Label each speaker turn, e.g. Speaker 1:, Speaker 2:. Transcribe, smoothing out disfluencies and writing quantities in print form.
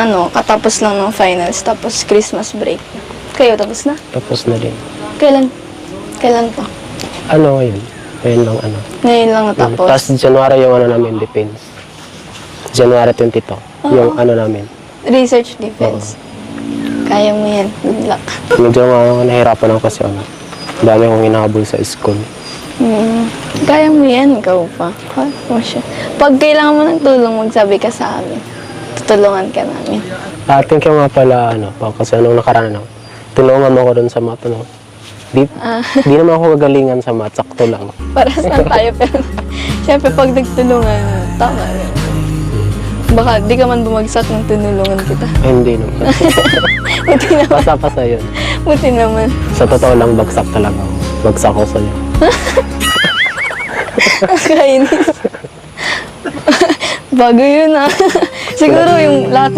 Speaker 1: Katapos lang ng finals, tapos Christmas break. Kayo, tapos na?
Speaker 2: Tapos na din.
Speaker 1: Kailan? Kailan pa?
Speaker 2: Ano ngayon? Ngayon lang ano.
Speaker 1: Ngayon lang natapos.
Speaker 2: Tapos January yung ano namin, defense. January 22, yung ano namin.
Speaker 1: Research defense. Kaya mo yan. Good luck.
Speaker 2: Medyo nahirapan ako kasi ano. Dami akong hinahabol sa school.
Speaker 1: Kaya mo yan, ikaw pa. Pag kailangan mo ng tulong, magsabi ka sa amin. Tutulungan ka namin.
Speaker 2: Thank you nga pala, ano, pa, kasi anong nakaraan, ano, tulungan mo ako doon sa math, ano. Di naman ako gagalingan sa math, sakto lang.
Speaker 1: Para saan tayo, pero syempre pag nagtulungan, tama rin. Baka di ka man bumagsak ng tinulungan kita.
Speaker 2: Ay, hindi naman.
Speaker 1: Buti naman.
Speaker 2: Pasa-pasa yun.
Speaker 1: Buti naman.
Speaker 2: Sa totoo lang, bagsak talaga ako. Bagsak ako sa'yo.
Speaker 1: Kainis. Bago yun ah. Siguro yung lahat ng